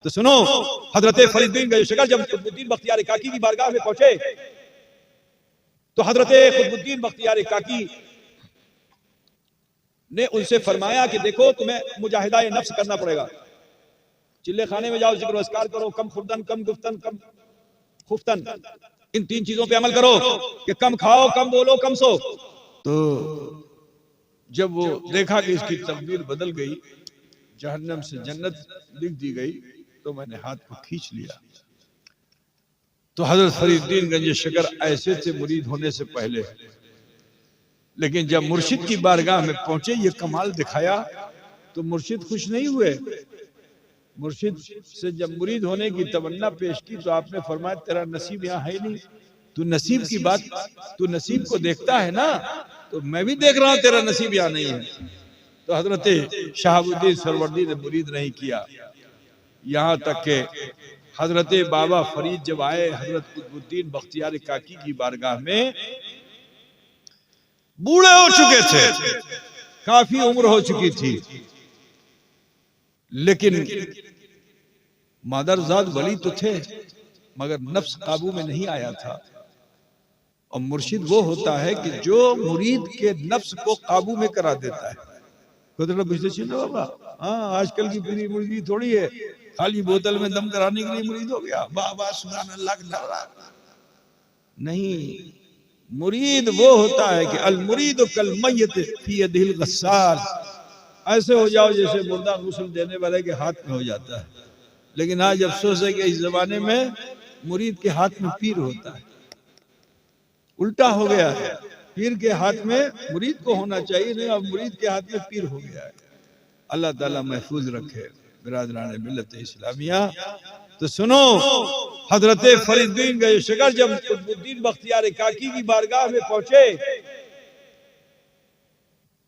तो सुनो, हजरत फरीदुद्दीन गंजशकर जब कुतुबुद्दीन बख्तियार काकी की बारगाह में पहुंचे तो हजरत कुतुबुद्दीन बख्तियार काकी ने उनसे फरमाया कि देखो तुम्हें मुजाहिदा नफ्स करना पड़ेगा। चिल्ले खाने में जाओ, जिक्र अस्कार करो, कम खुर्दन कम गुफ्तन कम खुफ्तन, इन तीन चीजों पे अमल करो कि कम खाओ, कम बोलो, कम सो। तो जब वो देखा कि इसकी तकदीर बदल गई, जहन्नम से जन्नत लिख दी गई, तो मैंने हाथ को खींच लिया। तो हजरत फरीदुद्दीन गंजशकर ऐसे थे मुरीद होने से पहले, लेकिन जब मुर्शिद की बारगाह में पहुंचे, ये कमाल दिखाया तो मुर्शिद खुश नहीं हुए। मुर्शिद से जब मुरीद होने की तमन्ना पेश की तो आपने फरमाया तेरा नसीब यहाँ है नहीं, तू नसीब की बात, तू नसीब को देखता है ना, तो मैं भी देख रहा हूँ तेरा नसीब यहाँ नहीं है। तो हजरत शहाबुद्दीन सरवर्दी ने मुरीद नहीं किया, यहाँ तक के हजरत बाबा फरीद जब आए हजरत कुतुबुद्दीन बख्तियार काकी की बारगाह में, बूढ़े हो चुके थे, काफी उम्र हो चुकी थी, लेकिन मादरजाद वली तो थे मगर नफ्स काबू में नहीं आया था। और मुर्शिद वो होता है कि जो मुरीद के नफ्स को काबू में करा देता है। बाबा हाँ, आजकल की पूरी मुरीदी थोड़ी है खाली बोतल में दम कराने के लिए मुरीद हो गया, बाबा सुभान अल्लाह। नहीं, मुरीद वो होता है कि अल मुरीद कल मय्यत फी यदिल गस्साल, ऐसे हो जाओ जैसे मुर्दा गुस्ल देने वाले के हाथ में हो जाता है। लेकिन आज अफसोस है कि इस जमाने में मुरीद के हाथ में पीर होता है, उल्टा हो गया है। पीर के हाथ में मुरीद को होना चाहिए, नहीं अब मुरीद के हाथ में पीर हो गया है। अल्लाह ताला महफूज रखे बिरादरान मिल्लत इस्लामिया। तो सुनो, हजरत फरीदुद्दीन गंजशकर जब कुतुबुद्दीन बख्तियार काकी की बारगाह में पहुंचे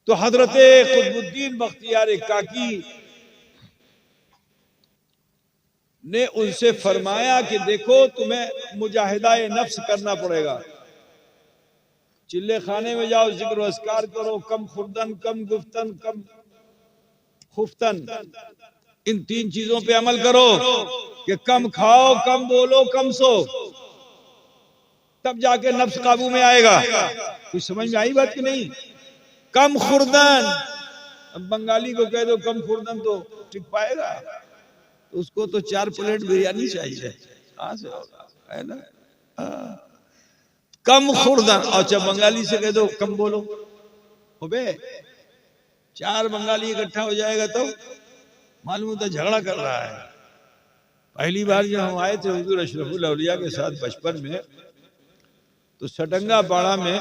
तो हजरत कुतुबुद्दीन बख्तियार काकी ने उनसे फरमाया कि देखो तुम्हें मुजाहिदा नफ्स करना पड़ेगा। चिल्ले खाने में जाओ, जिक्र अस्कार करो, कम खुर्दन कम गुफ्तन कम खुफ्तन, इन तीन चीजों पे अमल करो कि कम खाओ, कम बोलो, कम सो, तब जाके नफ्स काबू में आएगा। कुछ समझ में आई बात कि नहीं? कम खुर्दन, अब बंगाली को कह दो कम खुर्दन तो टिक पाएगा? तो उसको तो 4 प्लेट बिरयानी चाहिए, कहां से होगा, है ना? कम खुर्दन। अच्छा, बंगाली से कह दो कम बोलो, हो बे 4 बंगाली इकट्ठा हो जाएगा तो मालूम होता झगड़ा कर रहा है। पहली बार जब हम आए थे हुजूर अशरफुल औलिया के साथ बचपन में, तो सटंगा पाड़ा में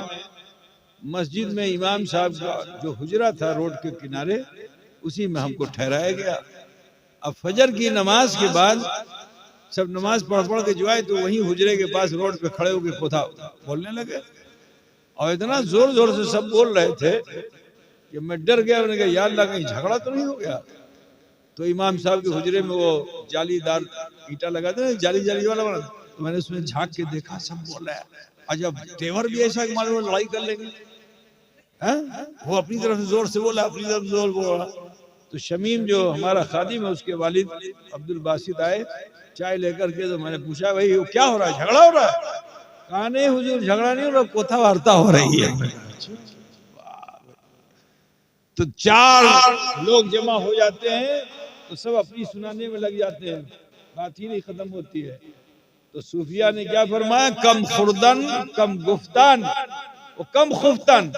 मस्जिद में इमाम साहब का जो हुजरा था रोड के किनारे, उसी में हमको ठहराया गया। अब फजर की नमाज के बाद सब नमाज पढ़ के जो आए तो वहीं हुजरे के पास रोड पे खड़े होकर खोथा बोलने लगे, और इतना जोर जोर से सब बोल रहे थे कि मैं डर गया। मैंने कहा या अल्लाह कहीं झगड़ा तो नहीं हो गया? तो इमाम साहब के हुजरे में वो जालीदार ईंटा लगा था, जाली जाली वाला बना, तो मैंने उसमें झांक के देखा, सब बोल रहा है। अजब तेवर भी ऐसा कि मालूम लड़ाई कर लेंगे, हैं? वो अपनी तरफ से जोर से बोला, अपनी तरफ जोर बोला। तो शमीम जो हमारा खादिम है, उसके वालिद अब्दुल बासित आए चाय लेकर के, तो मैंने पूछा भाई वो क्या हो रहा है, झगड़ा हो रहा है? कहा नहीं हुजूर झगड़ा नहीं हो रहा, कोथा वार्ता हो रही है। तो 4 लोग जमा हो जाते हैं तो सब अपनी सुनाने में लग जाते हैं, बात ही नहीं खत्म होती है। तो सूफिया ने क्या फरमाया, कम खुर्दन कम गुफ्तन और कम खुफ्तन,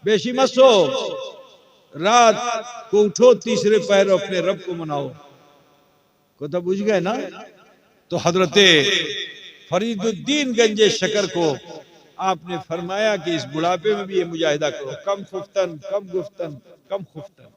बेशी मत सो, रात को उठो, तीसरे पहर अपने रब को मनाओ। को तो बुझ गए ना? तो हजरत फरीदुद्दीन गंजशकर को आपने फरमाया कि इस बुढ़ापे में भी ये मुजाहिदा करो, कम खुफ्तन कम गुफ्तन कम खुफ्तन।